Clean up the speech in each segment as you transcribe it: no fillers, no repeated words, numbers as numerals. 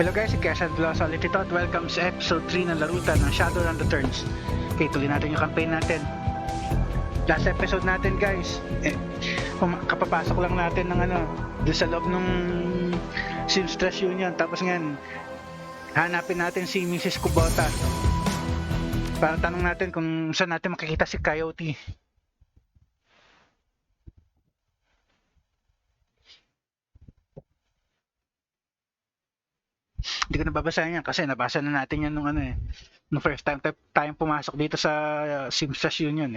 Hello guys, si Shadowrun ulit ito at welcome sa episode 3 ng larutan ng Shadowrun Returns. Okay, tuloy natin yung campaign natin. Last episode natin guys, kapapasok lang natin ng doon sa loob ng Seamstress Union. Tapos ngayon, hanapin natin si Mrs. Kubota para tanong natin kung saan natin makikita si Coyote. Hindi ko nababasahin yan kasi nabasa na natin yan nung nung first time tayong pumasok dito sa Seamstress Union .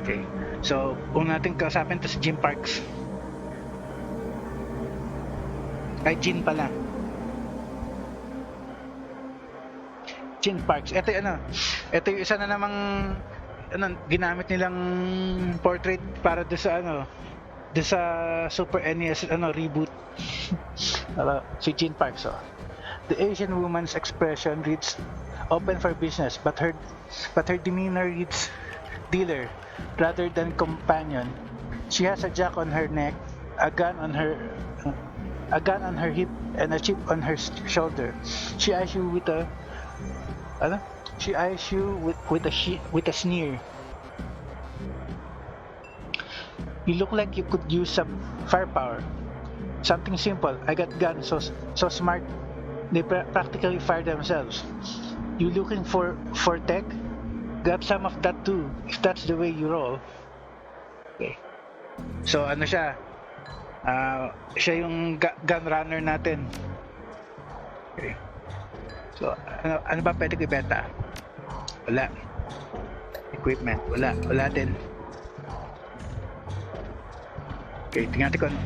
Okay, so una natin kausapin to si Jim Parks. Ay, Jean pala. Jean Parks. Ito yung isa na namang ginamit nilang portrait para doon sa doon sa Super NES reboot. Si Jean Parks. The Asian woman's expression reads open for business, but her demeanor reads dealer rather than companion. She has a jack on her neck, a gun on her hip, and a chip on her shoulder. She eyes you with a with a sneer. You look like you could use some firepower. Something simple. I got guns so smart they practically fire themselves. You looking for tech? Got some of that too, if that's the way you roll. Okay. So siya? Siya yung gun runner natin. Okay. So, ano ba pwede ko ibenta? Wala. Equipment, wala din. Okay, tingnan natin kung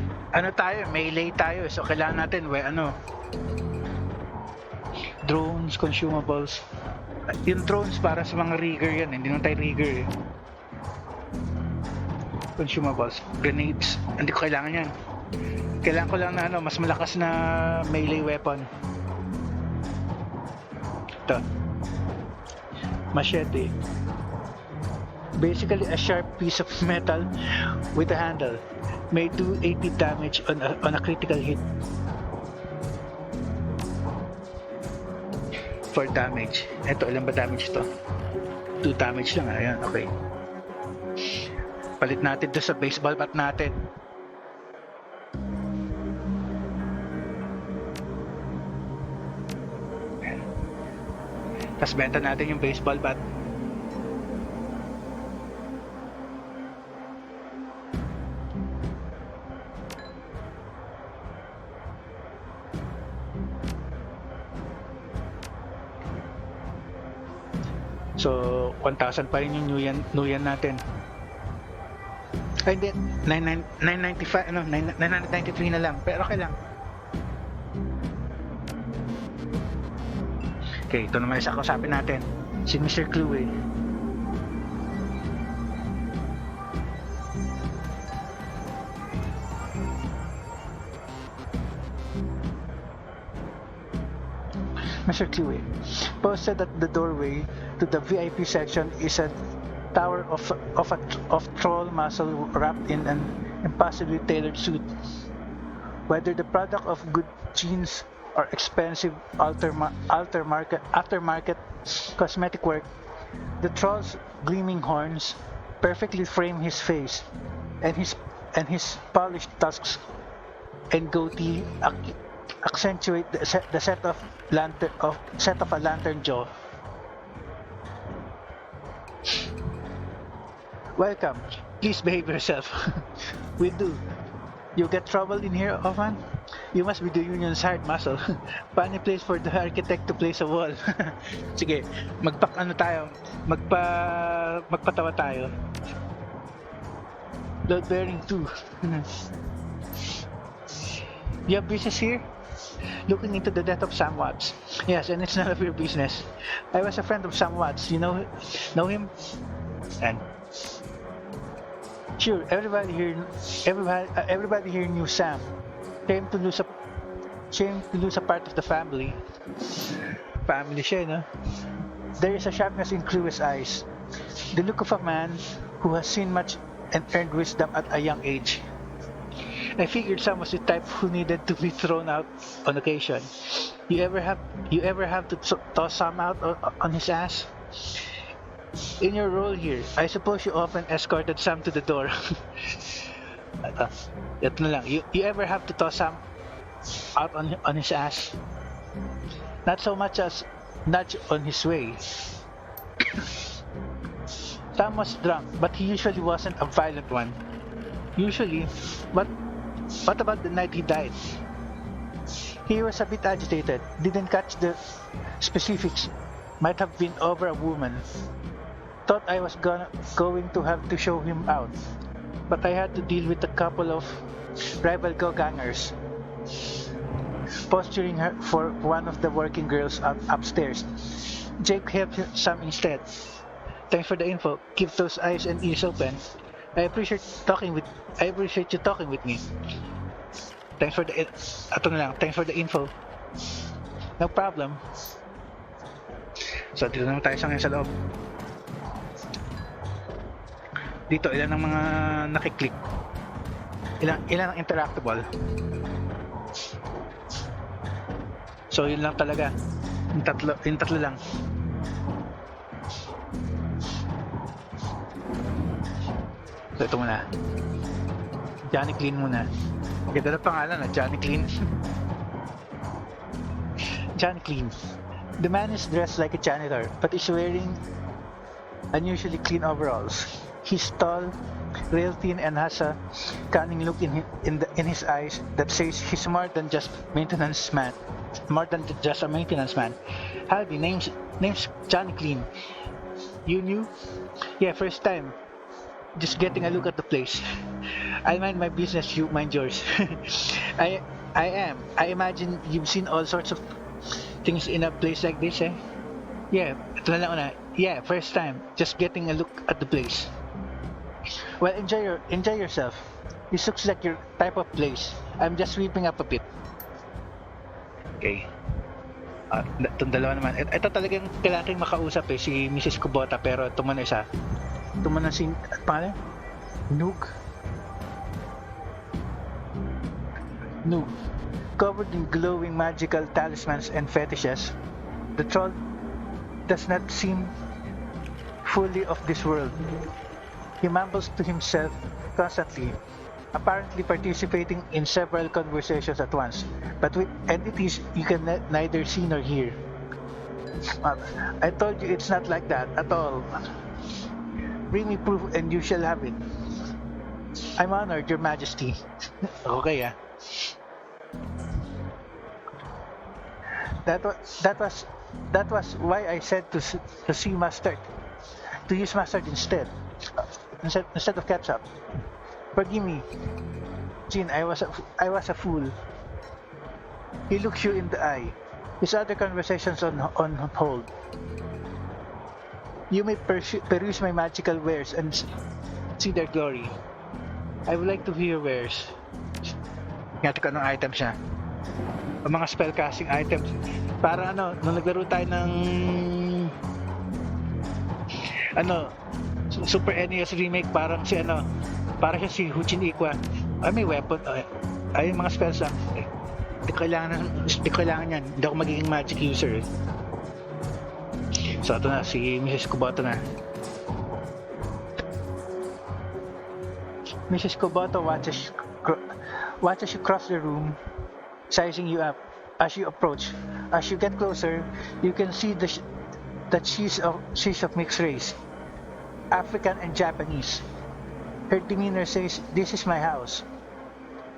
tayo, melee tayo. So, kailangan natin, drones, consumables. Yung drones para sa mga rigger yan, hindi naman tayo rigger . Consumables, grenades, hindi ko kailangan yan. Kailangan ko lang na mas malakas na melee weapon. Ito, machete, basically a sharp piece of metal with a handle, may do 80 damage on a critical hit. 4 damage. Ito, ilan ba damage ito? 2 damage lang. Ayan, okay. Palit natin doon sa baseball bat natin. Ayan. Tapos benta natin yung baseball bat. So, 1,000 pa rin yung new yan natin. Ay, hindi. 995, 993 na lang. Pero okay lang. Okay, ito naman isa kausapin natin. Si Mr. Cluey. Mr. Cluey, posted at the doorway to the VIP section is a tower of troll muscle wrapped in an impossibly tailored suit. Whether the product of good genes or expensive aftermarket cosmetic work, the troll's gleaming horns perfectly frame his face, and his polished tusks and goatee accentuate the set of a lantern jaw. Welcome. Please behave yourself. We do. You get trouble in here often? You must be the union's hard muscle. Funny place for the architect to place a wall. Sige, magpatawa tayo. Load bearing too. You have business here? Looking into the death of Sam Watts. Yes, and it's none of your business. I was a friend of Sam Watts. You know him? And sure, everybody here knew Sam. Came to lose Shame to lose a part of the family. Family siya, no? There is a sharpness in Chloe's eyes. The look of a man who has seen much and earned wisdom at a young age. I figured Sam was the type who needed to be thrown out on occasion. You ever have to toss Sam out on his ass? In your role here, I suppose you often escorted Sam to the door. Ito na lang. You ever have to toss Sam out on his ass? Not so much as nudge on his way. Sam was drunk, but he usually wasn't a violent one. Usually, but what about the night he died? He was a bit agitated, didn't catch the specifics, might have been over a woman. Thought I was going to have to show him out, but I had to deal with a couple of rival go-gangers, posturing her for one of the working girls upstairs. Jake helped Sam instead. Thanks for the info. Keep those eyes and ears open. I appreciate you talking with me. Thanks for the info. No problem. So dito naman tayo sa loob. Dito ilan ang mga nakiklik. Ilan ang interactable. So yun lang talaga. Yung tatlo lang. So ito muna. Johnny Clean muna. Ganda na pangalan na Johnny Clean. Johnny Clean. The man is dressed like a janitor, but is wearing unusually clean overalls. He's tall, real thin, and has a cunning look in his eyes that says he's more than just maintenance man. More than just a maintenance man. Howdy, name's Johnny Clean. You new? Yeah, first time. Just getting a look at the place. I mind my business, you mind yours. I am. I imagine you've seen all sorts of things in a place like this, eh? Yeah, ito na lang una. Yeah, first time. Just getting a look at the place. Well, enjoy yourself. This looks like your type of place. I'm just sweeping up a bit. Okay. Itong dalawa naman. Ito talagang kailangan makausap eh, si Mrs. Kubota, pero ito muna isa. Ito muna si... Paano? Nook. Covered in glowing magical talismans and fetishes, the troll does not seem fully of this world. He mumbles to himself constantly, apparently participating in several conversations at once, but with entities you can neither see nor hear. I told you it's not like that at all. Bring me proof and you shall have it. I'm honored, Your Majesty. Okay, ah. That was why I said to see mustard, to use mustard instead of ketchup. Forgive me, Jean. I was a fool. He looks you in the eye. His other conversations on hold. You may peruse my magical wares and see their glory. I would like to hear wares. Ngati ko anong item siya. O mga spellcasting items. Para ano, nung naglaro tayo ng Super NES remake, parang siya si Huchin Ikwa. Ay, may weapon. Ay, mga spells lang. Hindi kailangan yan. Hindi ako magiging magic user. So, ito na, si Mrs. Kubota na. Mrs. Kubota watches you cross the room, sizing you up. As you approach, as you get closer, you can see that she's of mixed race, African and Japanese. Her demeanor says, "This is my house.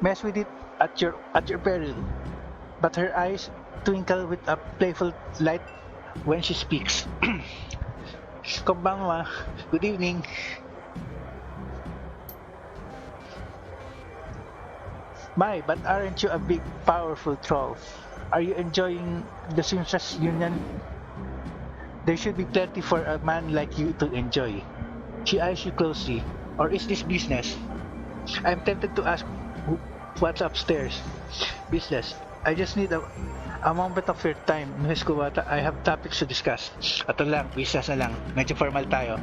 Mess with it at your peril." But her eyes twinkle with a playful light when she speaks. Konbanwa. Good evening. My, but aren't you a big, powerful troll? Are you enjoying the seamstress union? There should be plenty for a man like you to enjoy. She eyes you closely. Or is this business? I'm tempted to ask what's upstairs. Business. I just need a moment of your time, Miss Kuwata. I have topics to discuss. Ito lang, business na lang. Medyo formal tayo.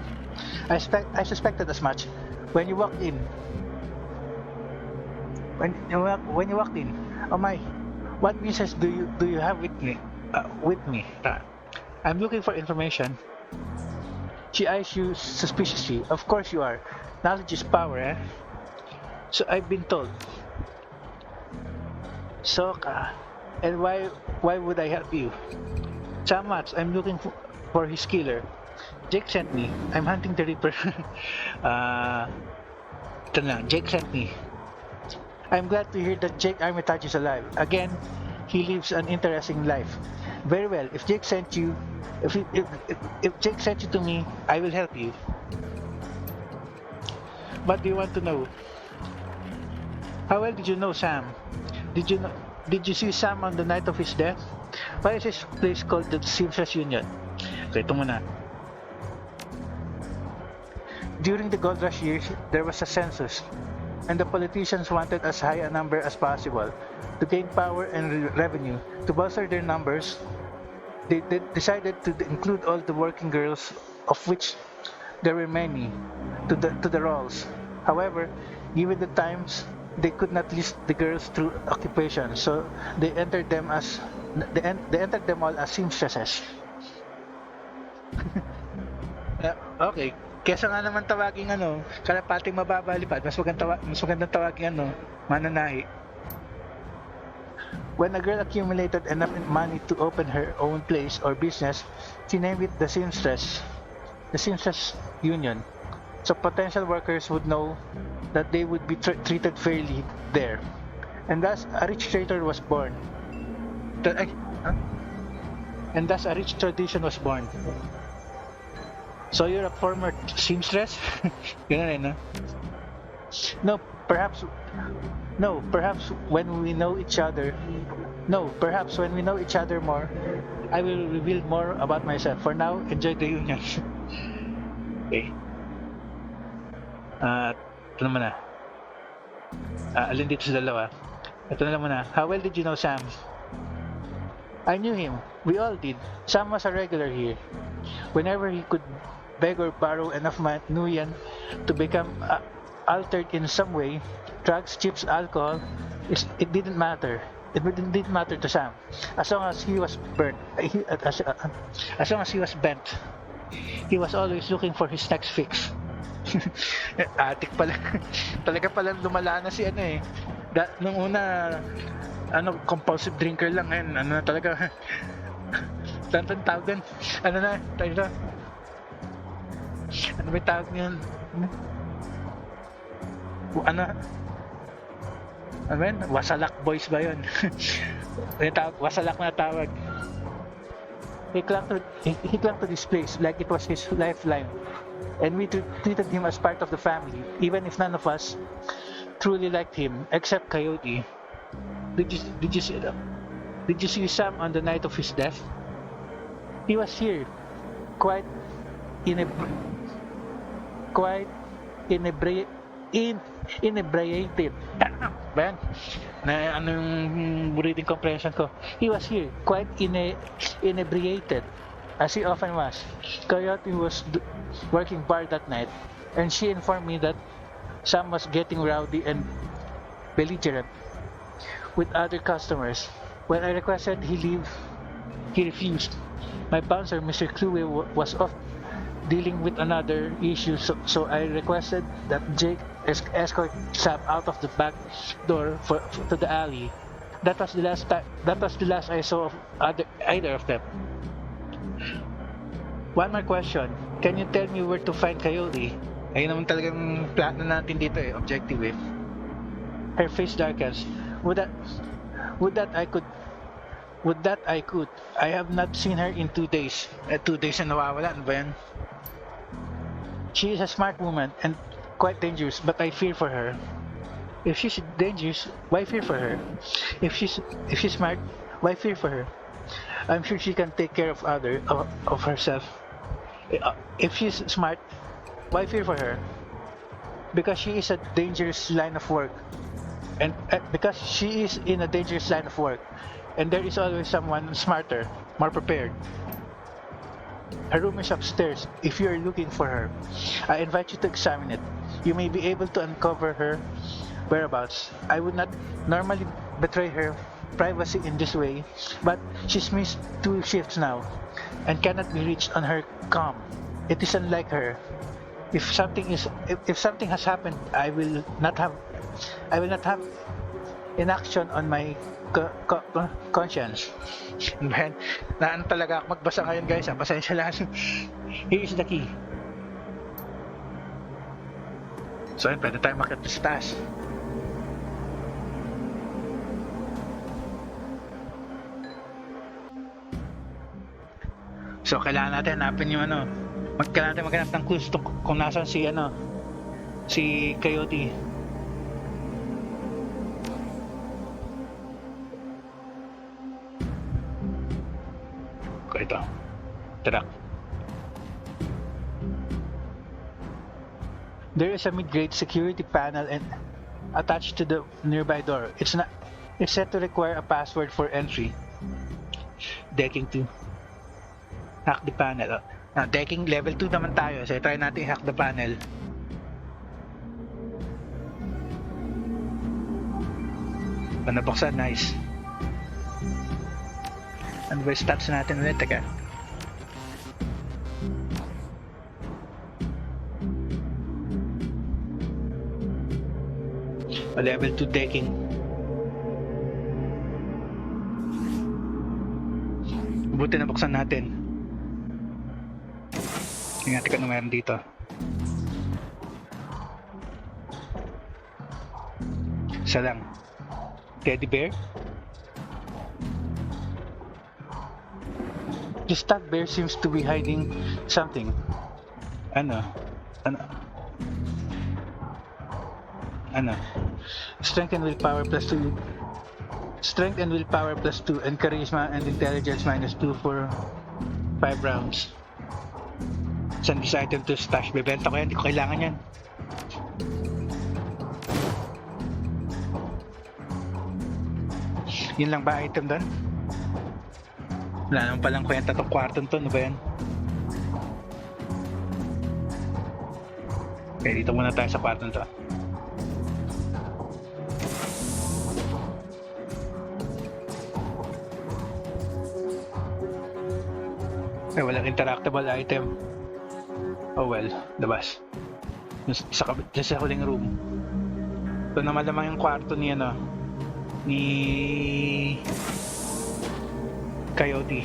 I suspected as much when you walked in. When you walked in, oh my, what business do you have with me? I'm looking for information. She eyes you suspiciously. Of course you are. Knowledge is power, eh? So I've been told. So, and why would I help you? Chamats, I'm looking for his killer. Jake sent me. I'm hunting the Reaper. Ito na, Jake sent me. I'm glad to hear that Jake Armitage is alive. Again, he lives an interesting life. Very well. If Jake sent you, if Jake sent you to me, I will help you. What do you want to know? How well did you know Sam? Did you see Sam on the night of his death? Why is this place called the Seamstress Union? Okay, ito muna. During the gold rush years, there was a census, and the politicians wanted as high a number as possible to gain power and revenue. To bolster their numbers, they decided to include all the working girls, of which there were many, to the rolls. However, given the times, they could not list the girls through occupation, so they entered them all as seamstresses. Okay, kesa nga naman tawaging kalapating mababalipad, mas magandang tawaging mananahi. When a girl accumulated enough money to open her own place or business, she named it the Seamstress Union. So potential workers would know that they would be treated fairly there. And thus, a rich traitor was born. And thus, a rich tradition was born. So you're a former seamstress? Ganun eh, no? No, perhaps when we know each other more, I will reveal more about myself. For now, enjoy the union. Okay. Ito naman na. Alin dito sa dalawa. Ito na naman na. How well did you know Sam? I knew him. We all did. Sam was a regular here. Whenever he could beg or borrow enough nuyen to become altered in some way, drugs, chips, alcohol, it didn't matter. It didn't matter to Sam. As long as he was burnt, as long as he was bent, he was always looking for his next fix. Atik pala. Talaga pala lumala na si nung una compulsive drinker lang ngayon. Talaga tantan tawag din. Tayo may tawag niyan? Wasalak boys ba yun? Wasalak na tawag. He clung to this place like it was his lifeline. And we treated him as part of the family, even if none of us truly liked him, except Coyote. Did you see Sam on the night of his death? He was here, quite inebriated. Ben, na yung reading comprehension ko. He was here, quite inebriated, as he often was. Coyote was working bar that night, and she informed me that Sam was getting rowdy and belligerent with other customers. When I requested he leave, he refused. My bouncer, Mr. Clue, was off dealing with another issue, so I requested that Jake escort Sam out of the back door to the alley. That was the last I saw of either of them. One more question. Can you tell me where to find Coyote? Ayun naman talagang plano natin dito objective eh. Her face darkens. Would that I could. I have not seen her in 2 days. 2 days na nawawala, ano ba yan? She is a smart woman and quite dangerous, but I fear for her. If she's dangerous, why fear for her? If she's smart, why fear for her? I'm sure she can take care of herself. If she's smart, why fear for her? Because she is a dangerous line of work. and because she is in a dangerous line of work, and there is always someone smarter, more prepared. Her room is upstairs if you are looking for her. I invite you to examine it. You may be able to uncover her whereabouts. I would not normally betray her privacy in this way, but she's missed 2 shifts now and cannot be reached on her comm. It is unlike her. If something has happened, I will not have inaction on my conscience. Man, naan talaga ako magbasa ngayon guys, pasensya lang. Here is the key. So yun, pwede tayo makita sa taas. So kailangan natin hanapin yung kailangan natin maghanap ng clues kung nasaan si Coyote. Ito. Tara. There is a mid-grade security panel attached to the nearby door. It's set to require a password for entry. Decking 2. Hack the panel. Now, decking level 2 naman tayo. So, try natin hack the panel. Nabuksan, nice. Ano ba yung stats natin ulit? Teka. Level 2 decking. Buti na buksan natin. Tingnan natin kung meron dito. Isa lang. Teddy bear. The stuck bear seems to be hiding something. Ano? Strength and willpower plus 2. Strength and willpower plus 2 and charisma and intelligence minus 2 for 5 rounds. Send this item to stash. Bebenta ko yan, hindi ko kailangan yan. Yun lang ba item doon? Wala naman palang kwenta tong kwartong to, ano ba yan? Okay, dito muna tayo sa kwartong to. Eh, walang interactable item. Oh well, labas. Sa huling room. Ito na malamang yung kwarto ni Coyote.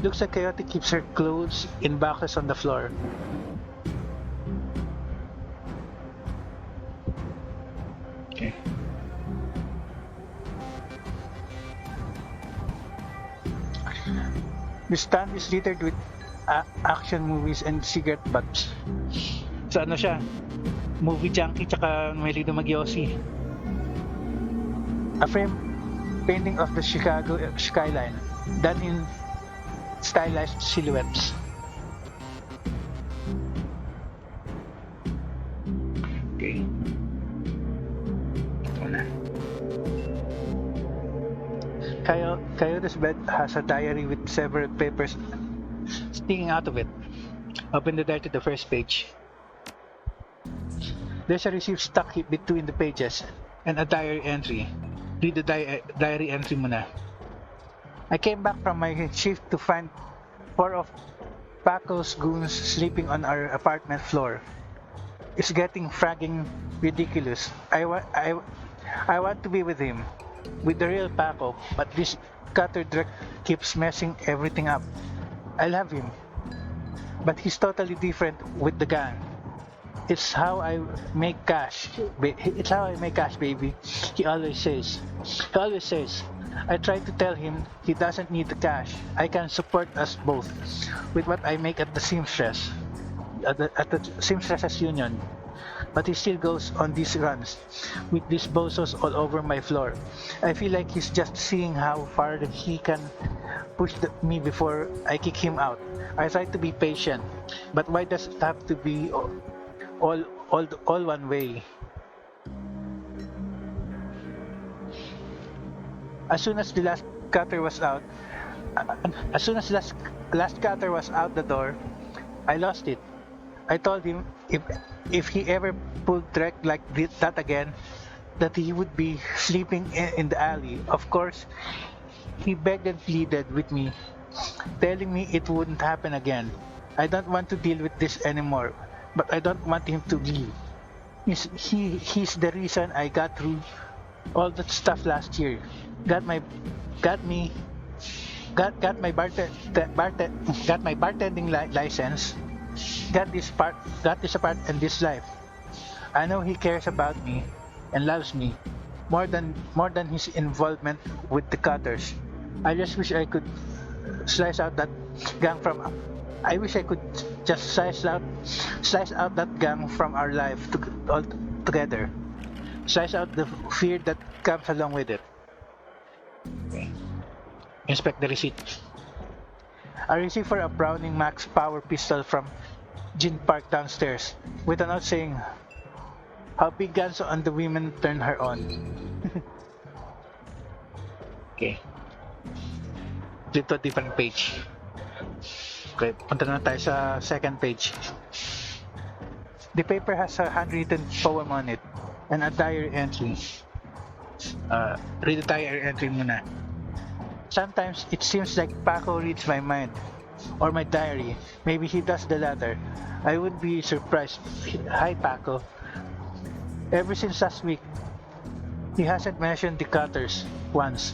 Looks like Coyote keeps her clothes in boxes on the floor. Okay. The stand is littered with action movies and cigarette butts. So ano siya? Movie junkie tsaka mahilig na mag-yossi. A frame painting of the Chicago skyline, done in stylized silhouettes. Okay. Ito na. Coyote's bed has a diary with several papers sticking out of it. Open the diary to the first page. There's a receipt stuck between the pages and a diary entry. Read the diary entry muna. I came back from my shift to find 4 of Paco's goons sleeping on our apartment floor. It's getting fragging ridiculous. I want to be with him, with the real Paco, but this cutter Drake keeps messing everything up. I love him, but he's totally different with the gang. It's how I make cash. It's how I make cash, baby. He always says. I try to tell him he doesn't need the cash. I can support us both with what I make at the seamstress, at the seamstresses union. But he still goes on these runs with these bozos all over my floor. I feel like he's just seeing how far he can me before I kick him out. I try to be patient, but why does it have to be all one way? As soon as the last cutter was out, as soon as last cutter was out the door, I lost it. I told him if he ever pulled trek like that again, that he would be sleeping in the alley. Of course, he begged and pleaded with me, telling me it wouldn't happen again. I don't want to deal with this anymore, but I don't want him to leave. He's the reason I got through all that stuff last year. Got my got me got my bartending license. Got this part in this life. I know he cares about me and loves me more than his involvement with the cutters. I just wish I could slice out that gang from. I wish I could just slice out that gang from our life all together. Slice out the fear that comes along with it. Okay. Inspect the receipt. I received for a Browning Max power pistol from Gin Park downstairs with a note saying how big guns on the women turn her on. Okay. Flip to a different page. Okay, punta na tayo sa second page. The paper has a handwritten poem on it and a diary entry. Read the diary entry muna. Sometimes it seems like Paco reads my mind or my diary. Maybe he does the latter. I would be surprised. Hi Paco. Ever since last week, he hasn't mentioned the cutters once.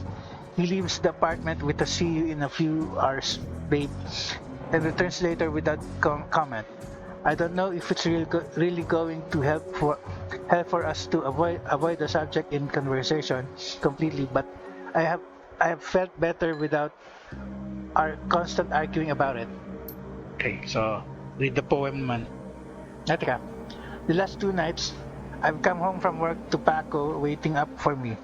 He leaves the apartment with a "see you in a few hours, babe," and returns later without comment. I don't know if it's really going to help for us to avoid the subject in conversation completely, but I have felt better without our constant arguing about it. Okay, so read the poem man. Teka, the last 2 nights, I've come home from work to Paco waiting up for me,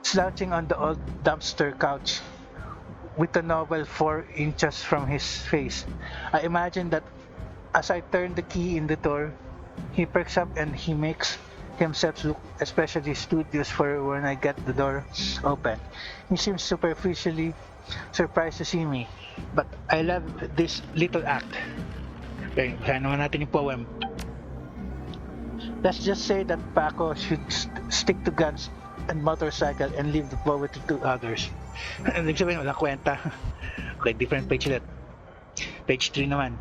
slouching on the old dumpster couch with a novel 4 inches from his face. I imagine that as I turn the key in the door, he perks up and he makes himself look especially studious for when I get the door open. He seems superficially surprised to see me, but I love this little act. Okay, kaya naman natin yung poem. Let's just say that Paco should stick to guns and motorcycle and leave the poetry to others. Ibig sabihin, walang kwenta. Okay, different page ulit. Page 3 naman.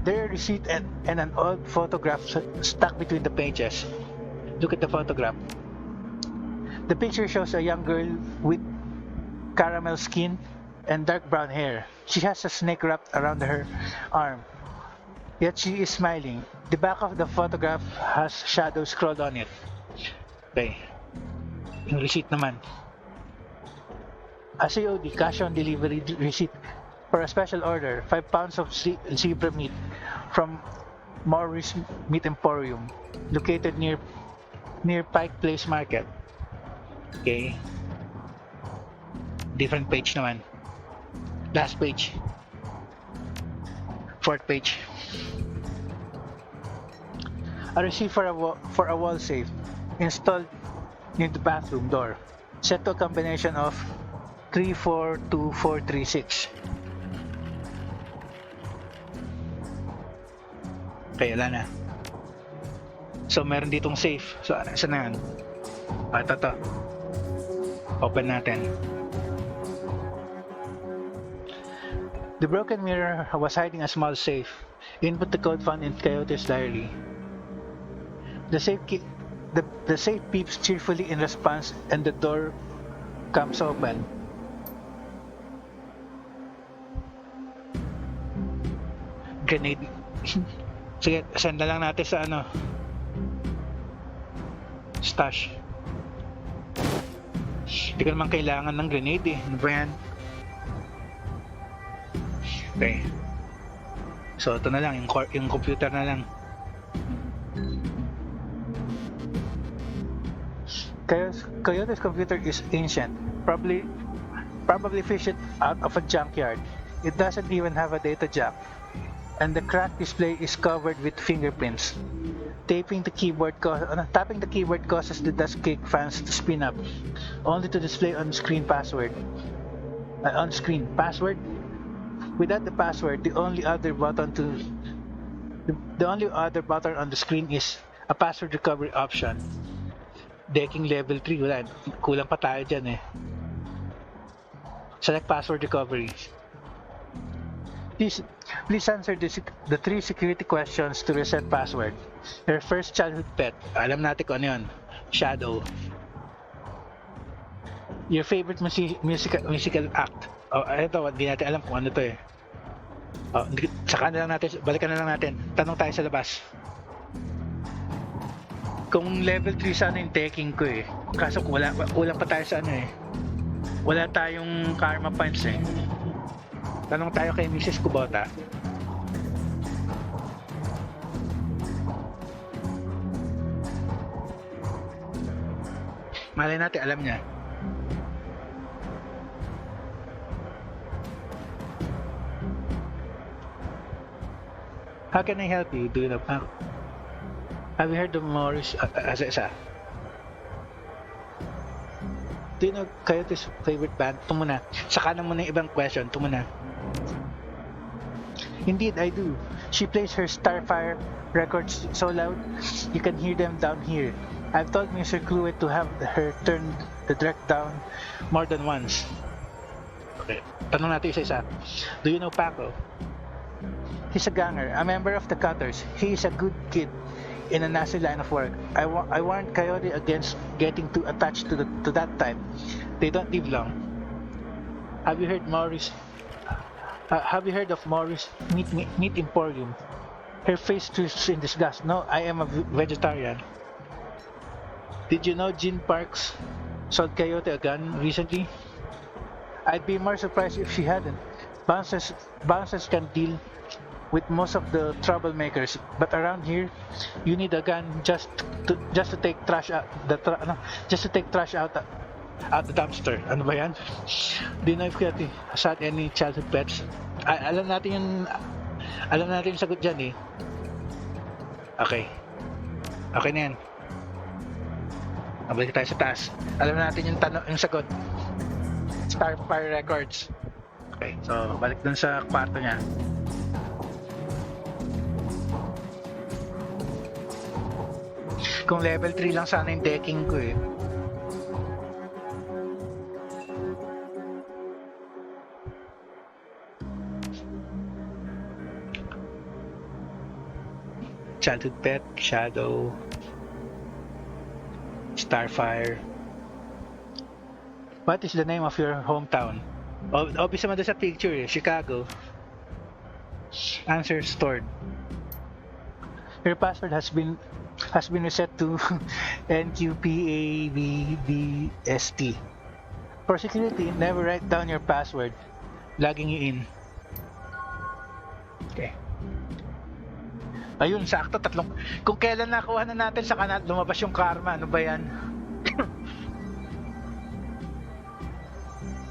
There are a receipt and an old photograph stuck between the pages. Look at the photograph. The picture shows a young girl with caramel skin and dark brown hair. She has a snake wrapped around her arm, yet she is smiling. The back of the photograph has shadows scrawled on it. Okay. Yung receipt naman. A COD, cash on delivery receipt for a special order, 5 pounds of zebra meat from Morris Meat Emporium, located near Pike Place Market. Okay. Different page naman. Last page. 4th page. A receipt for a wall safe installed near the bathroom door, set to a combination of 342436. Okay, wala na. So, meron ditong safe. So, saan na yan? Ito. Open natin. The broken mirror was hiding a small safe. Input the code found in Coyote's diary. The safe beeps cheerfully in response and the door comes open. Grenade. Sige, send na lang natin sa stash. Hindi ko naman kailangan ng grenade eh. Ano ba yan? Okay. So ito na lang, yung computer na lang. Coyote's computer is ancient, probably Probably fish it out of a junkyard. It doesn't even have a data jack. And the cracked display is covered with fingerprints. Tapping the keyboard causes the dust cake fans to spin up, only to display on-screen password. On-screen password? Without the password, the only other button on the screen is a password recovery option. Decking level 3, wala. Kulang pa tayo dyan eh. Select password recovery. Please answer the 3 security questions to reset password. Your first childhood pet. Alam natin kung ano yun. Shadow. Your favorite musical act. Oh, ito, hindi natin alam kung ano to eh. Oh, balikan na lang natin. Tanong tayo sa labas. Kung level 3 sana yung taking ko eh. Kaso kulang pa tayo sa ano eh. Wala tayong karma points eh. Tanong tayo kay Mrs. Kubota. Malay natin, alam niya. How can I help you? Do you know? Have you heard of Morris? Isa. Do you know Coyote's favorite band? Ito muna. Saka na muna yung ibang question. Ito muna. Indeed, I do. She plays her Starfire records so loud, you can hear them down here. I've told Mr. Cluet to have her turn the direct down more than once. Okay. Tanong natin isa-isa. Do you know Paco? He's a ganger, a member of the Cutters. He is a good kid in a nasty line of work. I warned Coyote against getting too attached to that type. They don't live long. Have you heard of Morris Meat Emporium? Her face twists in disgust. No, I am a vegetarian. Did you know Jean Parks sold Coyote a gun recently? I'd be more surprised if she hadn't. Bouncers can deal with most of the troublemakers, but around here, you need a gun just to take trash out the dumpster. Ano ba yan? Do you know if Coyote has had any childhood pets? Alam natin yung sagot dyan eh. Okay na yan. Balik tayo sa taas. Alam natin yung sagot. Starfire Records. Okay, so balik dun sa kwarto niya. Kung level 3 lang sana yung decking ko eh. Childhood pet, Shadow, Starfire. What is the name of your hometown? Obvious naman doon sa picture eh, Chicago. Answer stored. Your password has been reset to NQPAVBST. For security, never write down your password. Logging you in. Okay. Ayun, sakto, tatlong. Kung kailan nakuha na natin sa kanal, lumabas yung karma. Ano ba yan?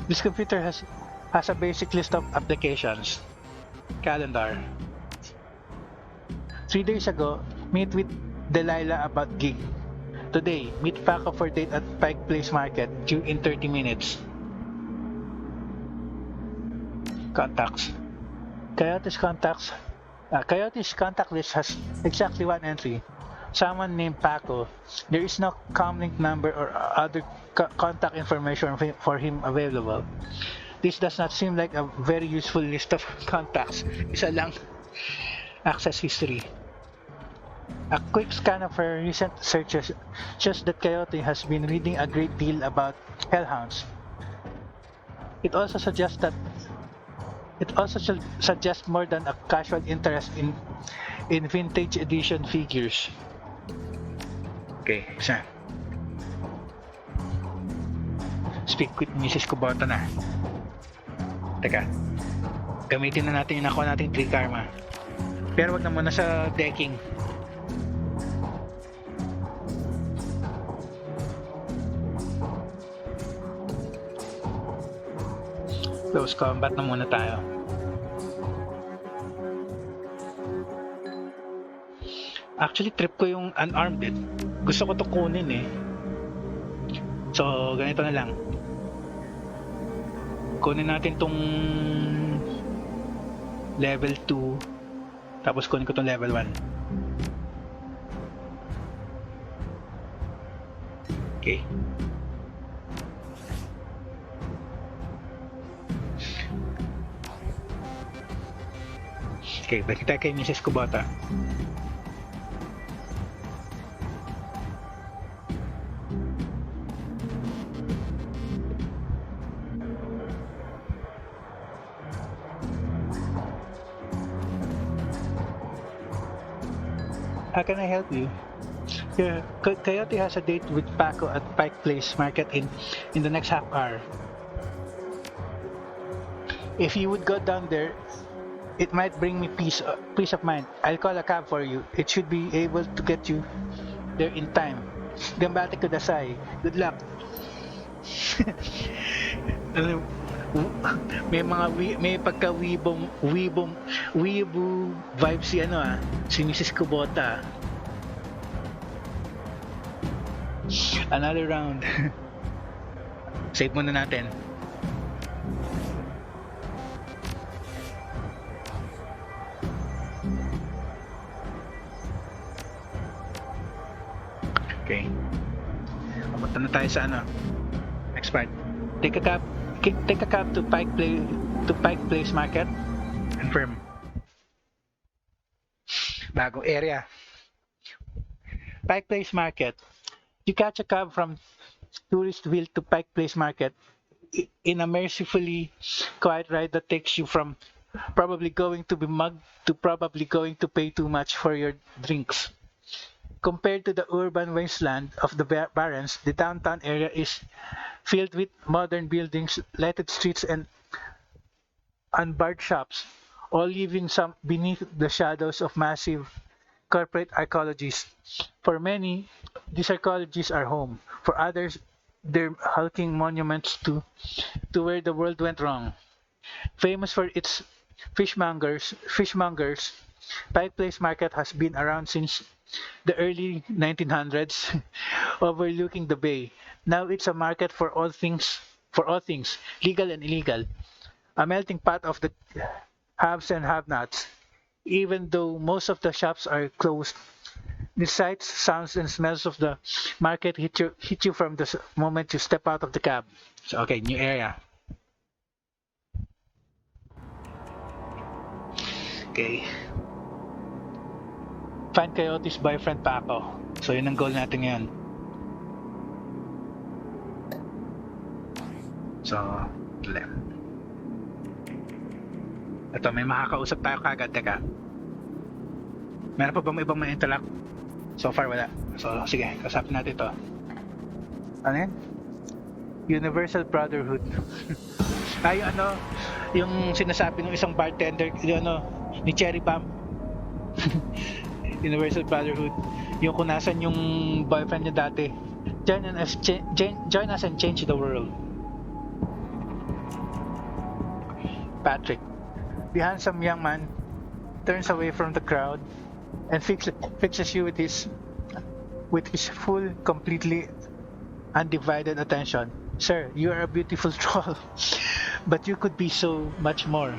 This computer has a basic list of applications. Calendar. 3 days ago, meet with Delilah about gig. Today, meet Paco for date at Pike Place Market, due in 30 minutes. Contacts. Coyote's contact list has exactly one entry. Someone named Paco. There is no comlink number or other contact information for him available. This does not seem like a very useful list of contacts. Isa lang. Access history. A quick scan of her recent searches shows that Coyote has been reading a great deal about hellhounds. It also suggests more than a casual interest in vintage edition figures. Okay, isa. Speak with Mrs. Kubota na. Teka. Gamitin na natin yung nakuha nating 3 karma. Pero wag na muna sa decking. Close combat na muna tayo. Actually, trip ko yung unarmed eh. Gusto ko to kunin eh. So, ganito na lang. Kunin natin tong level 2. Tapos kunin ko tong level 1. Okay. Okay, balik tayo kay Mrs. Kubota. How can I help you? Yeah, Coyote has a date with Paco at Pike Place Market in the next half hour. If you would go down there, it might bring me peace of mind. I'll call a cab for you. It should be able to get you there in time. Gambate kudasai. Good luck. May pagka wibo vibe si si Mrs. Kubota. Another round. Save muna natin. Okay. Papunta na tayo sa next part. Take a cab to Pike Place Market. Confirm. Bagong area. Pike Place Market. You catch a cab from Touristville to Pike Place Market in a mercifully quiet ride that takes you from probably going to be mugged to probably going to pay too much for your drinks. Compared to the urban wasteland of the Barrens, the downtown area is filled with modern buildings, lighted streets, and unbarred shops, all living some beneath the shadows of massive corporate arcologies. For many, these arcologies are home. For others, they're hulking monuments to where the world went wrong. Famous for its fishmongers, Pike Place Market has been around since the early 1900s, overlooking the bay. Now it's a market for all things, legal and illegal, a melting pot of the haves and have-nots. Even though most of the shops are closed, the sights, sounds, and smells of the market hit you from the moment you step out of the cab. So, okay, new area. Okay. Find Coyote's boyfriend Paco. So yun ang goal natin ngayon. So, left. Ito, may makakausap tayo kagad. Teka. Meron pa bang ibang ma-interact? So far, wala. So, sige, kasapin natin ito. Ano yan? Universal Brotherhood. Ay, yung sinasabi ng isang bartender, ni Cherry Bomb. Universal Brotherhood. Yung kung nasan yung boyfriend niya dati. Join us and change the world. Patrick. The handsome young man turns away from the crowd and fixes you with his full, completely undivided attention. Sir, you are a beautiful troll, but you could be so much more.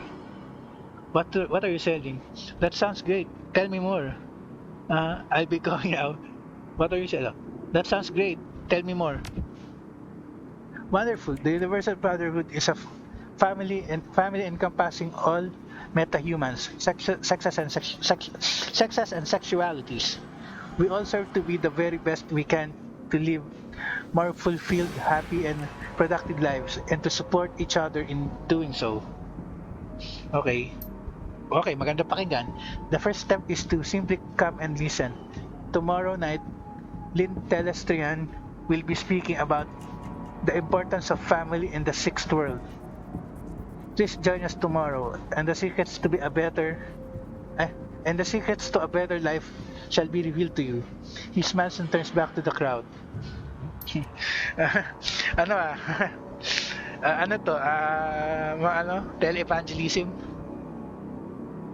What are you selling? That sounds great. Tell me more. I'll be going out. What are you selling? That sounds great. Tell me more. Wonderful. The Universal Brotherhood is a family encompassing all meta-humans, sexes and sexualities. We all serve to be the very best we can to live more fulfilled, happy, and productive lives, and to support each other in doing so. Okay, maganda pakinggan. The first step is to simply come and listen. Tomorrow night, Lynn Telestrian will be speaking about the importance of family in the sixth world. Please join us tomorrow, and the secrets to a better life shall be revealed to you. He smiles and turns back to the crowd. Ano to? Tele-evangelism.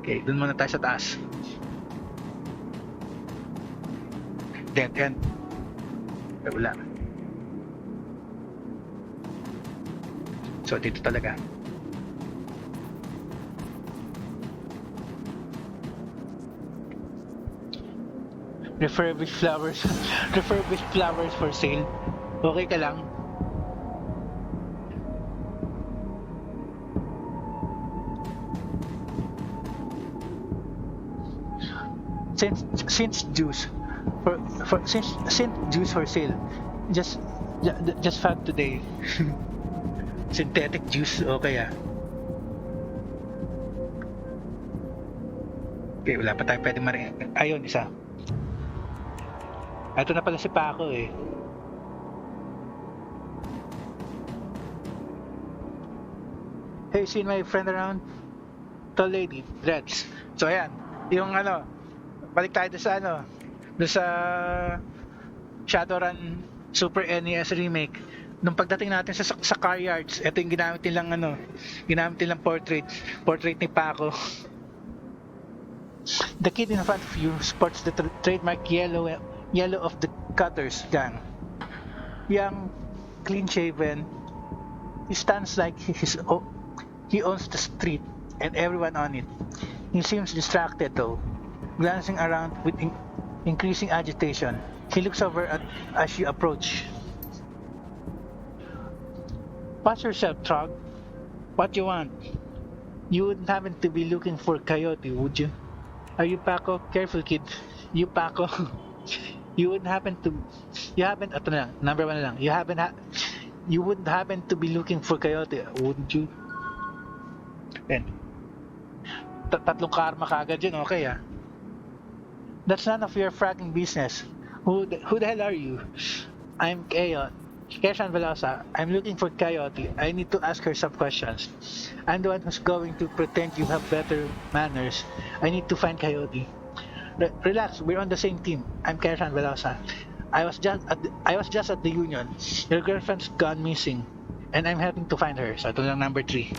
Okay, dun muna tayo sa taas. Dead end. Wala. So, dito talaga. Refurbished flowers. Refurbished flowers for sale. Okay ka lang? Since juice since juice for sale, just found today. Synthetic juice, okay ah. Okay, wala pa tayo pwede ayun, isa. Ito na pala si Paco eh. Hey, seen my friend around? Tall lady, dreads. So ayan, yung balik tayo doon sa Shadowrun Super NES remake. Nung pagdating natin sa car yards, ito yung ginamit nilang portrait ni Paco. The kid in front of you sports the trademark yellow of the Cutters gang. Young, clean-shaven, he stands like he owns the street and everyone on it. He seems distracted though, glancing around with increasing agitation. He looks over as you approach. Watch yourself, Trog. What you want? You wouldn't happen to be looking for Coyote, would you? Are you Paco? Careful, kid. You Paco. You wouldn't happen to... You haven't... Ito na lang. Number 1 na lang. You wouldn't happen to be looking for Coyote, wouldn't you? Then, tatlong karma kagad yun, okay ah. That's none of your fragging business. Who the hell are you? I'm Keshan Velosa. I'm looking for Coyote. I need to ask her some questions. I'm the one who's going to pretend you have better manners. I need to find Coyote. Relax, we're on the same team. I'm Keshan Velosa. I was just at the union. Your girlfriend's gone missing, and I'm helping to find her. So ito lang number 3.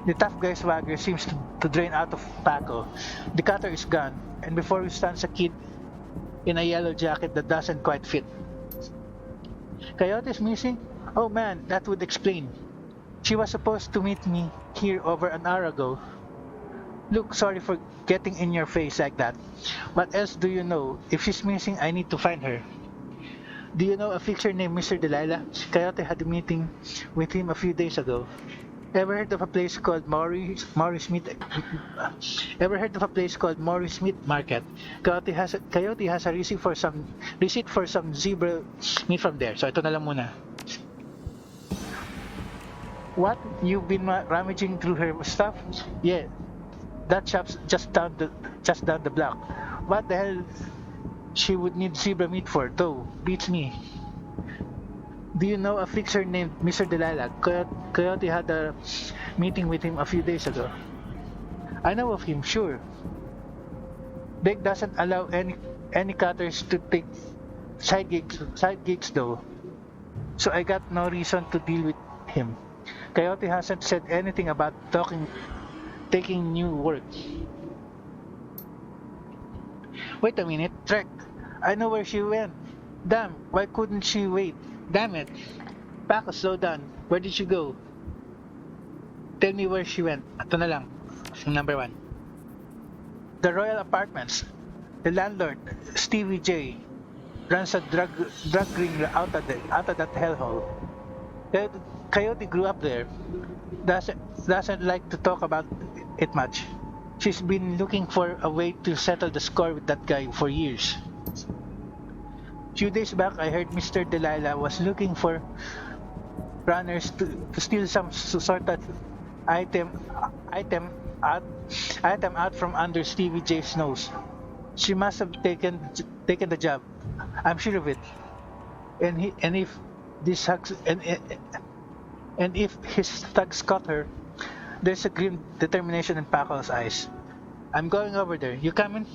The tough guy swagger seems to drain out of Paco. The cutter is gone, and before you stands a kid in a yellow jacket that doesn't quite fit. Coyote is missing? Oh man, that would explain. She was supposed to meet me here over an hour ago. Look, sorry for getting in your face like that. What else do you know? If she's missing, I need to find her. Do you know a fixer named Mr. Delilah? Coyote had a meeting with him a few days ago. Ever heard of a place called Maury Smith? Ever heard of a place called Maury Smith Market? Coyote has a receipt for some zebra meat from there. So ito na lang muna. What? You've been rummaging through her stuff? Yeah, that shop's just down the block. What the hell she would need zebra meat for, though? Beats me. Do you know a fixer named Mr. Delilah? Coyote had a meeting with him a few days ago. I know of him, sure. Beck doesn't allow any cutters to take side gigs though. So I got no reason to deal with him. Coyote hasn't said anything about taking new work. Wait a minute, Trek. I know where she went. Damn, why couldn't she wait? Damn it. Paco, slow down. Where did she go? Tell me where she went. Ito na lang. Number 1. The Royal Apartments. The landlord, Stevie J, runs a drug ring out of that hellhole. Coyote grew up there. Doesn't like to talk about it much. She's been looking for a way to settle the score with that guy for years. Few days back, I heard Mr. Delilah was looking for runners to steal some sort of item out from under Stevie J's nose. She must have taken the job. I'm sure of it. And if his thugs caught her, there's a grim determination in Paco's eyes. I'm going over there. You coming?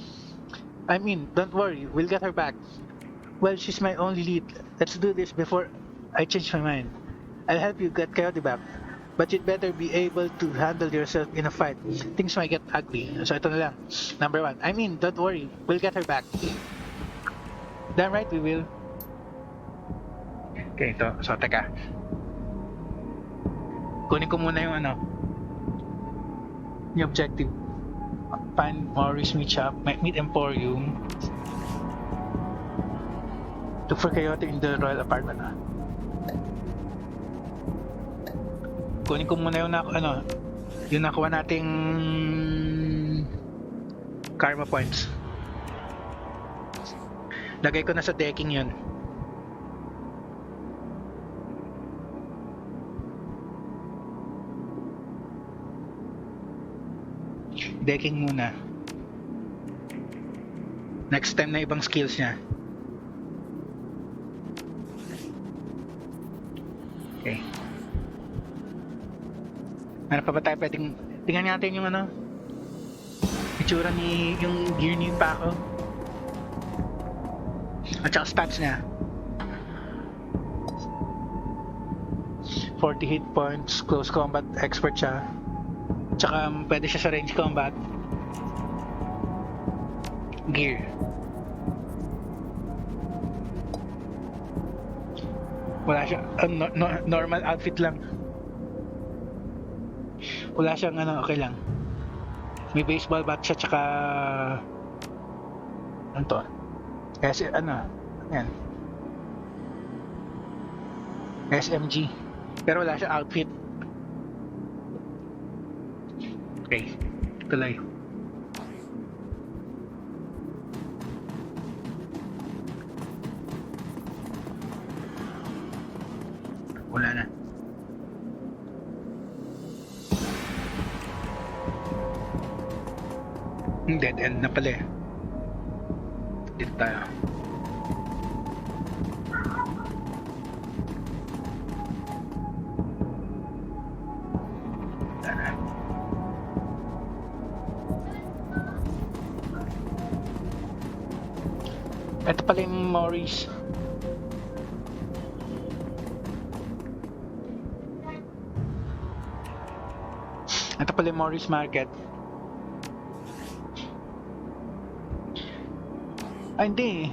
I'm in. Don't worry. We'll get her back. Well, she's my only lead. Let's do this before I change my mind. I'll help you get Coyote back. But you'd better be able to handle yourself in a fight. Things might get ugly. So ito na lang. Number 1. I mean, don't worry. We'll get her back. Damn right we will. Okay, ito. So, teka. Kunin ko muna yung ano. Yung objective. Find Morris meet shop. Meet Emporium. Look for Coyote in the royal apartment. Kunin ko muna yung yung nakuha nating karma points. Lagay ko na sa decking yun. Decking muna. Next time na ibang skills niya. Okay. Ano pa ba tayo pwedeng... Tingnan natin yung itsura ni... yung gear ni Paco. At saka stats niya. 40 hit points, close combat expert siya. Tsaka pwede siya sa range combat. Gear. Wala siya... normal outfit lang. Wala siyang okay lang. May baseball bat siya tsaka ano to? Kasi yan. SMG. Pero wala siyang outfit. Okay. Tuloy. Wala na. Dead end na pala eh. Dito tayo. Ito pala yung Morris. Ito pala yung Morris Market. Hindi.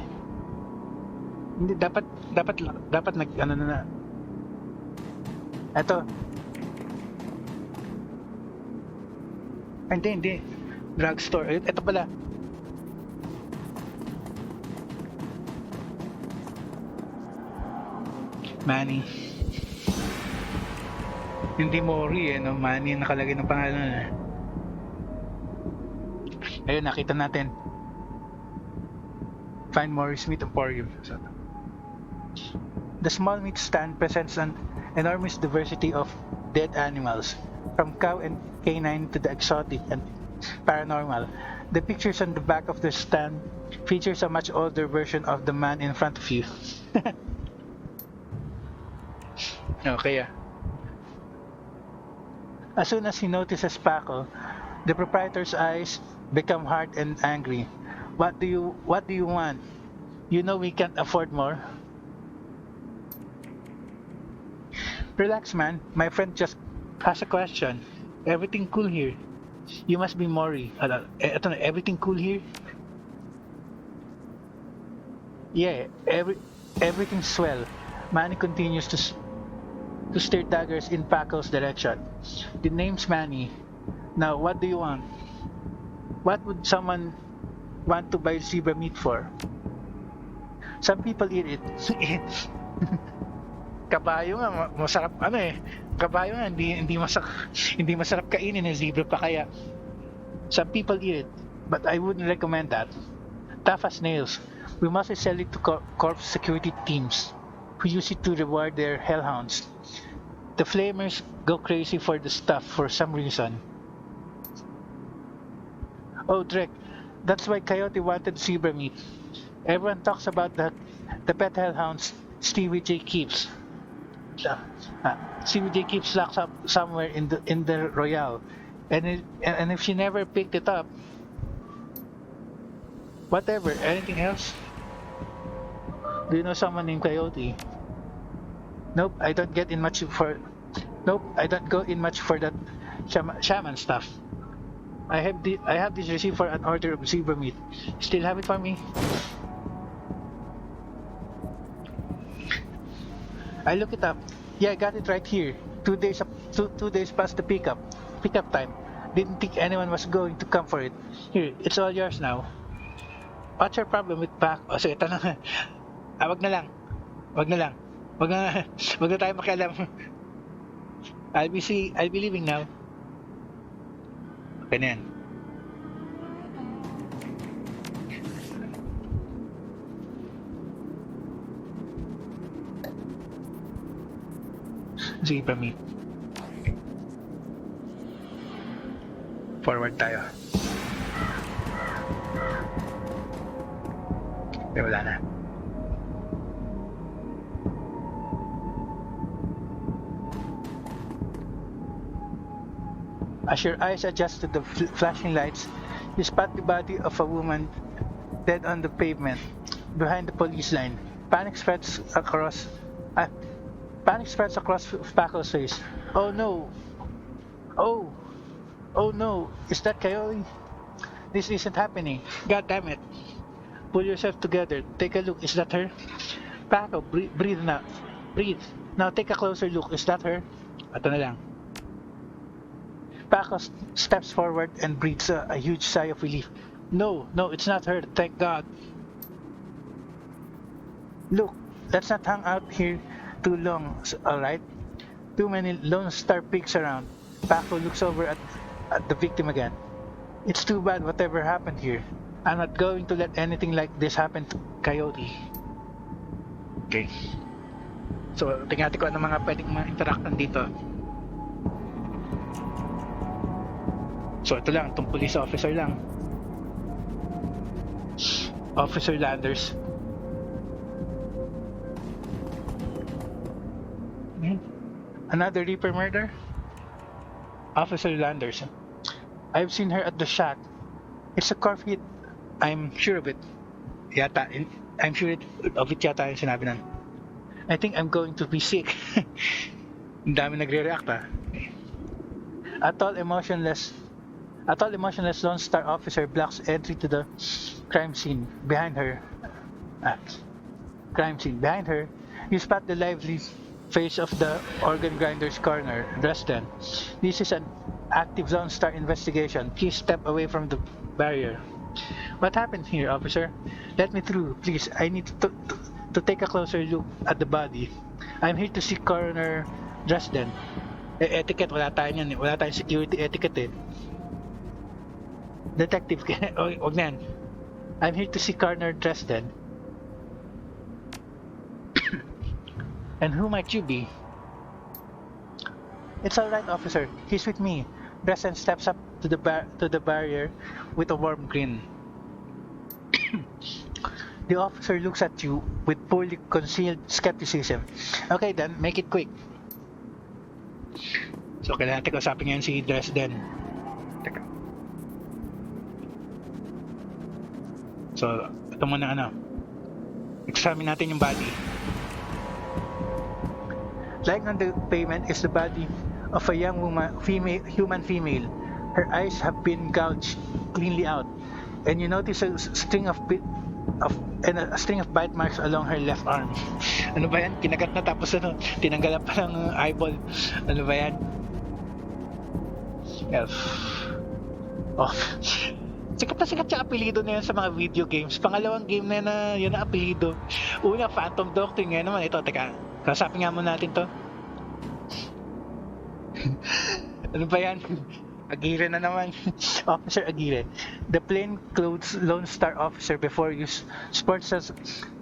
Hindi dapat nag na. Ito. Hindi. Drugstore. Ito pala. Manny. Hindi Mori no? Manny yung nakalagay ng pangalan. Ayun, nakita natin. Find Morris Meat Emporium. The small meat stand presents an enormous diversity of dead animals, from cow and canine to the exotic and paranormal. The pictures on the back of the stand features a much older version of the man in front of you. Okay. As soon as he notices Paco, the proprietor's eyes become hard and angry. What do you want? You know we can't afford more. Relax, man. My friend just has a question. Everything cool here? You must be Mori. Everything cool here? Yeah, everything's swell. Manny continues to steer daggers in Paco's direction. The name's Manny. Now, what do you want? What would someone want to buy zebra meat for? Some people eat it. Kabayo nga masarap Kabayo nga hindi masarap kainin ng zebra pa kaya. Some people eat it, but I wouldn't recommend that. Tough as nails. We must sell it to corp security teams who use it to reward their hellhounds. The flamers go crazy for the stuff for some reason. Oh, Drek, that's why Coyote wanted zebra meat. Everyone talks about the pet hellhounds Stevie J keeps. Stevie J keeps locked up somewhere in the Royale, and if she never picked it up, whatever. Anything else? Do you know someone named Coyote? Nope, I don't get in much for. Nope, I don't go in much for that shaman stuff. I have this receipt for an order of zebra meat. Still have it for me? I look it up. Yeah, I got it right here. 2 days past the pickup time. Didn't think anyone was going to come for it. Here, it's all yours now. What's your problem with pack? O sige, ito na. Wag na lang. Wag na lang. Wag na, wag na tayo makialam. I'll be leaving now. Okay na yan. Sige pa, meet. Forward tayo. Okay, wala na. As your eyes adjust to the flashing lights, you spot the body of a woman dead on the pavement behind the police line. Panic spreads across Paco's face. Oh no! Oh no! Is that Coyote? This isn't happening. God damn it! Pull yourself together. Take a look. Is that her? Paco, breathe now. Breathe. Now take a closer look. Is that her? Ito na lang. Paco steps forward and breathes a huge sigh of relief. No, it's not her. Thank God. Look, let's not hang out here too long, alright? Too many Lone Star pigs around. Paco looks over at the victim again. It's too bad whatever happened here. I'm not going to let anything like this happen to Coyote. Okay. So, tingnan natin kung ano mga pwedeng ma-interactan dito. So, ito lang, itong police officer lang. Officer Landers. Another Reaper murder? Officer Landers. I've seen her at the shack. It's a corpse hit. I'm sure of it. I'm sure of it yata yung sinabi nun. I think I'm going to be sick. Ang dami nagre-react ah. A tall, emotionless Lone Star officer blocks entry to the crime scene. Behind her, you spot the lively face of the organ grinder's corner, Dresden. This is an active Lone Star investigation. Please step away from the barrier. What happened here, officer? Let me through, please. I need to take a closer look at the body. I'm here to see Coroner Dresden. Etiquette, wala tayong yan. Wala tayong security etiquette eh. Detective, wag na yan. I'm here to see Coroner Dresden. And who might you be? It's alright, officer. He's with me. Dresden steps up to the barrier with a warm grin. The officer looks at you with poorly concealed skepticism. Okay then, make it quick. So, kailangan natin kausapin ngayon si Dresden. Teka. So, ito muna examine natin yung body. Lying on the pavement is the body of a young human female. Her eyes have been gouged cleanly out, and you notice a string of bite marks along her left arm. Ano ba yan? Kinagat na tapos tinanggalan pa ng eyeball. Ano ba yan? Oh. Sikat na sikat yung apelido na yan sa mga video games. Pangalawang game na yun na apelido. Una, Phantom Doctrine. Ngayon naman, ito, teka. Kasapin nga muna natin to. Ano ba yan? Aguirre na naman. Officer Aguirre. The plainclothes Lone Star officer before you sports a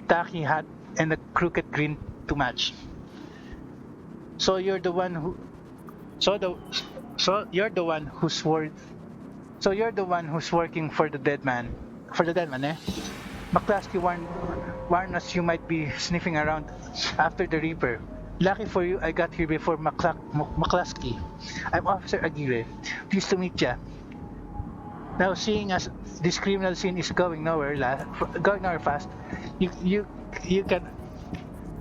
tacky hat and a crooked grin to match. So you're the one who's working for the dead man. Eh? McCluskey warned us you might be sniffing around after the Reaper. Lucky for you, I got here before McCluskey. I'm Officer Aguirre. Pleased to meet ya. Now, seeing as this criminal scene is going nowhere fast, you can.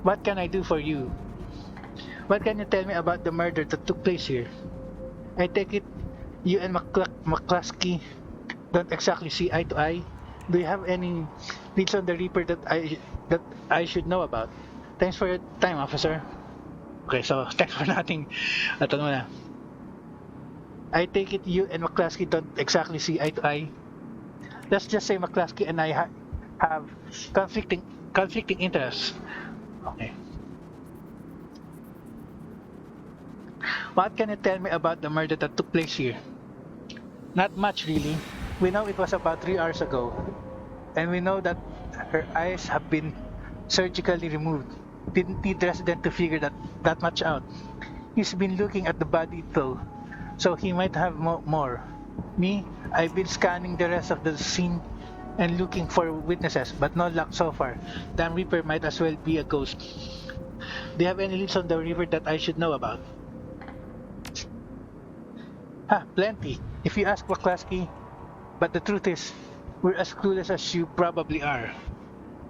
What can I do for you? What can you tell me about the murder that took place here? I take it you and McCluskey don't exactly see eye to eye. Do you have any leads on the Reaper that I should know about? Thanks for your time, officer. Okay, so thanks for nothing. Ito muna. I take it you and McCluskey don't exactly see eye to eye. Let's just say McCluskey and I have conflicting interests. Okay. What can you tell me about the murder that took place here? Not much, really. We know it was about 3 hours ago, and we know that her eyes have been surgically removed. Didn't need the resident to figure that much out. He's been looking at the body though, so he might have more. Me, I've been scanning the rest of the scene and looking for witnesses, but no luck so far. Damn Reaper might as well be a ghost. Do you have any leads on the river that I should know about? Plenty. If you ask McCluskey, but the truth is, we're as clueless as you probably are.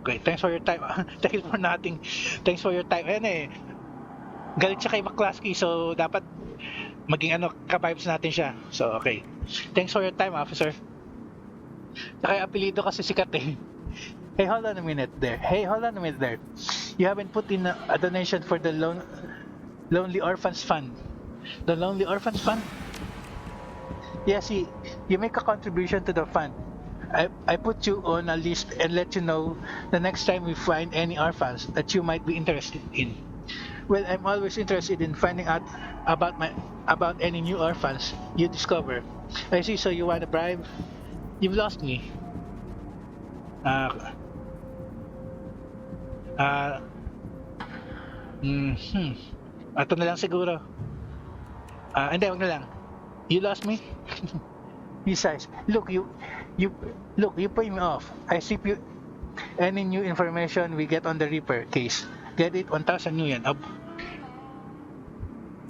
Okay, thanks for your time. Dahil for nothing. Thanks for your time. Ayan eh, galit siya kay McCluskey, so dapat maging ka-vibes natin siya. So, okay. Thanks for your time, officer. Saka yung apelido kasi sikat eh. Hey, hold on a minute there. You haven't put in a donation for the Lonely Orphans Fund. The Lonely Orphans Fund? Yeah, see, you make a contribution to the fund. I put you on a list and let you know the next time we find any orphans that you might be interested in. Well, I'm always interested in finding out about any new orphans you discover. I see, so you want a bribe? You've lost me. Ito na lang siguro. Hindi, wag na lang. You lost me? Besides, look, you pay me off. I ship you any new information we get on the Reaper case. Get it? 1,000 new yan.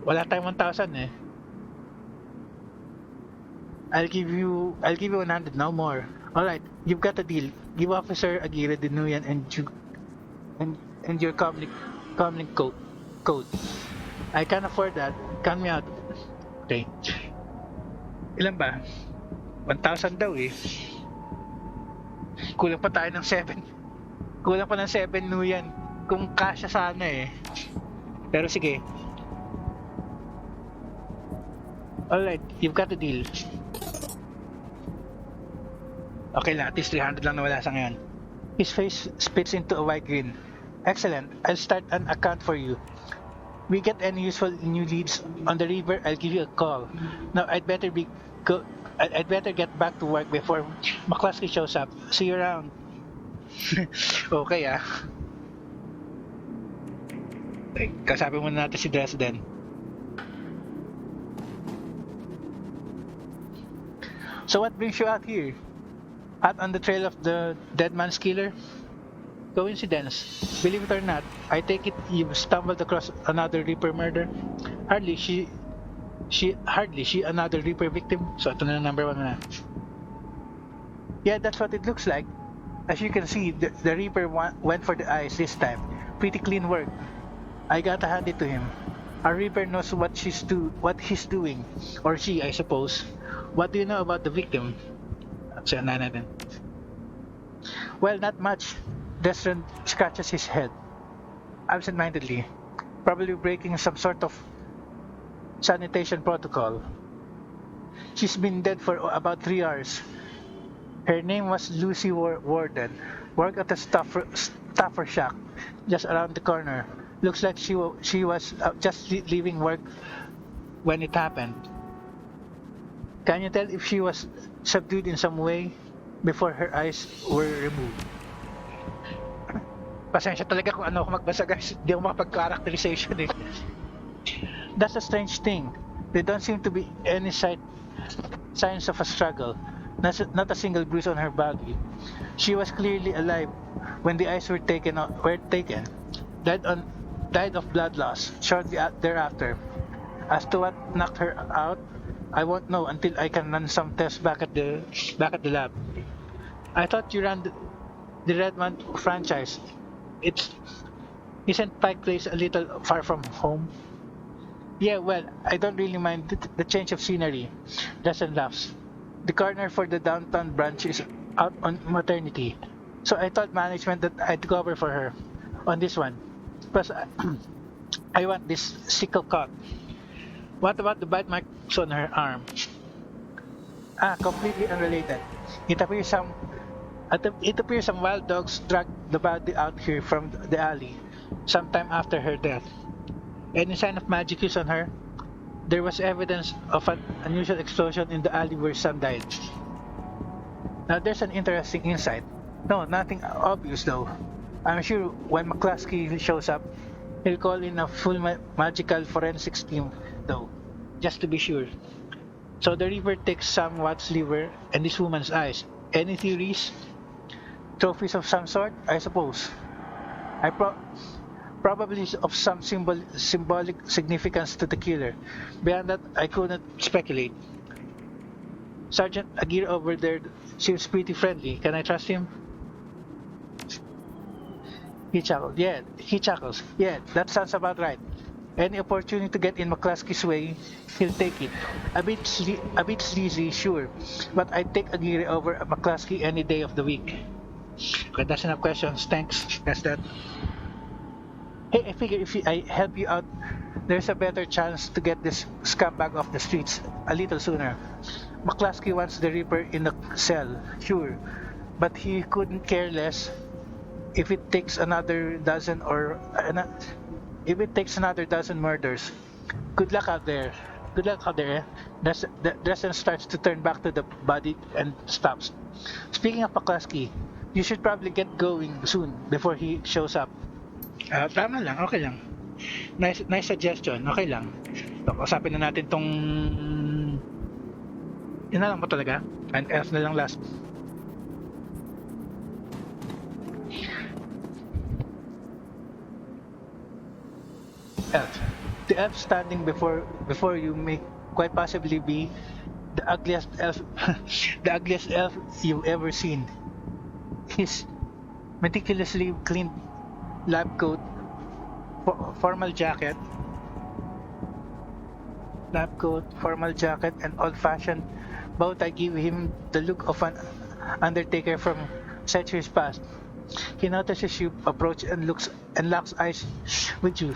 Wala tayong 1,000 eh. I'll give you 100, no more. Alright, you've got a deal. Give Officer Aguirre the new yan and your comlink code. I can't afford that. Count me out. Okay. Ilan ba? 1,000 daw eh. Kulang pa tayo ng 7. Kulang pa ng 7 no yan. Kung kasya sana eh. Pero sige. Alright, you've got the deal. Okay lang, at least 300 lang nawala sa ngayon. His face spits into a wide grin. Excellent, I'll start an account for you. We get any useful new leads on the river, I'll give you a call. Now I'd better get back to work before McCluskey shows up. See you around. Okay ah. Kasabi muna natin si Dresden. So what brings you out here? Out on the trail of the dead man's killer? Coincidence. Believe it or not, I take it you've stumbled across another Reaper murder. Hardly she another Reaper victim. So ito na number 1 na. Yeah, that's what it looks like. As you can see, the Reaper went for the eyes this time. Pretty clean work. I gotta hand it to him. Our Reaper knows what he's doing. Or she, I suppose. What do you know about the victim? So, natin. Well, not much. Desron scratches his head absent-mindedly, probably breaking some sort of sanitation protocol. She's been dead for about 3 hours. Her name was Lucy Warden. Worked at the Stafford Shack, just around the corner. Looks like she was just leaving work when it happened. Can you tell if she was subdued in some way before her eyes were removed? Pasensya talaga kung ano ako magbasa guys, di ako makapag-characterization eh. That's a strange thing. There don't seem to be any signs of a struggle. Not a single bruise on her body. She was clearly alive when the eyes were taken. Died of blood loss shortly thereafter. As to what knocked her out, I won't know until I can run some tests back at the lab. I thought you ran the Redmond franchise. Isn't Pike Place a little far from home? Yeah, well, I don't really mind the change of scenery. Lesson laughs. The corner for the downtown branch is out on maternity. So I told management that I'd cover for her on this one. Plus, I want this sickle cut. What about the bite marks on her arm? Ah, completely unrelated. It appears some it appears some wild dogs dragged the body out here from the alley sometime after her death. Any sign of magic use on her? There was evidence of an unusual explosion in the alley where Sam died. Now there's an interesting insight. No, nothing obvious though. I'm sure when McCluskey shows up, he'll call in a full magical forensics team though, just to be sure. So the river takes Sam Watt's liver and this woman's eyes. Any theories? Trophies of some sort, I suppose. I probably of some symbolic significance to the killer. Beyond that, I couldn't speculate. Sergeant Aguirre over there seems pretty friendly. Can I trust him? He chuckled. Yeah, he chuckles. Yeah, that sounds about right. Any opportunity to get in McCluskey's way, he'll take it. A bit sleazy, sure, but I'd take Aguirre over McCluskey any day of the week. Okay, that's enough questions. Thanks. That's that. Hey, I figure if I help you out, there's a better chance to get this scumbag off the streets a little sooner. McCluskey wants the Reaper in the cell, sure, but he couldn't care less if it takes another dozen or if it takes another dozen murders. Good luck out there. Good luck out there. Dresden starts to turn back to the body and stops. Speaking of McCluskey, you should probably get going soon before he shows up. Tama lang, okay lang. Nice suggestion, okay lang. Usapin na natin tong... Yun na lang po talaga. And elf na lang last. Elf. The elf standing before you may quite possibly be the ugliest elf the ugliest elf you've ever seen. His meticulously cleaned lab coat, formal jacket, and old-fashioned bow tie give him the look of an undertaker from centuries past. He notices you approach and locks eyes with you,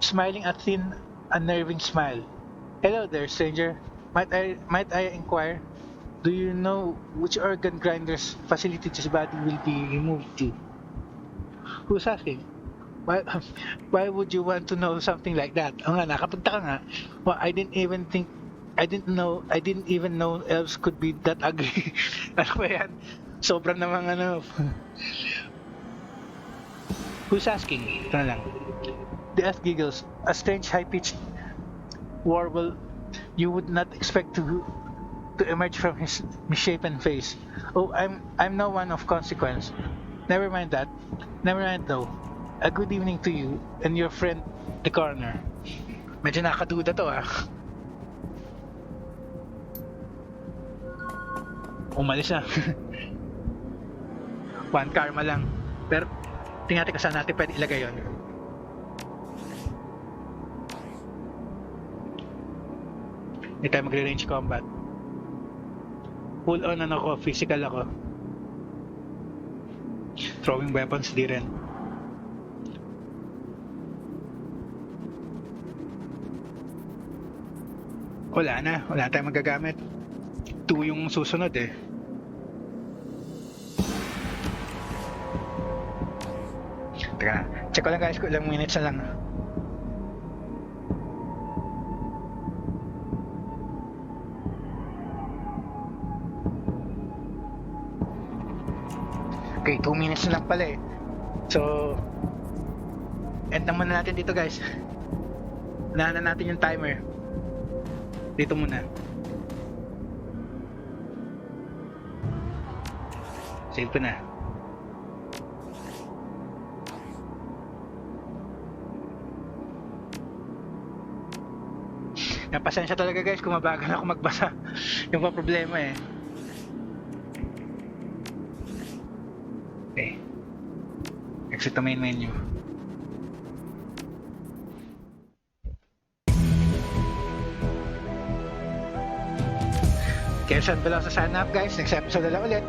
smiling a thin, unnerving smile. Hello there, stranger. Might I inquire? Do you know which organ grinder's facility this body will be removed to? Who's asking? Why, why would you want to know something like that? Oo nga, nakapagta ka nga. Well, I didn't even know elves could be that ugly. Ano ba yan? Sobrang namang ano. Who's asking? Ito na lang. The elf giggles, a strange high-pitched warble you would not expect to emerge from his misshapen face. Oh, I'm no one of consequence. Never mind that. Never mind though. A good evening to you and your friend, the coroner. Medyo nakaduda to ah. Umalis na. One karma lang. Pero tingnan natin kung saan natin pwede ilagay yun. Hindi tayo magre-range combat. Full on ano ako, physical ako. Throwing weapons di rin. Wala tayong magagamit. 2 yung susunod eh. Teka, check ko lang guys kung ilang minutes na lang. Okay, 2 minutes na lang pala eh. So, end na muna natin dito guys. Unahan na natin yung timer. Dito muna. Save ko na. Napasensya talaga guys kung mabagal ako magbasa. Yung pa problema eh. Okay. Exit to main menu. Kaya saan below sa sign up guys. Next episode na lang ulit.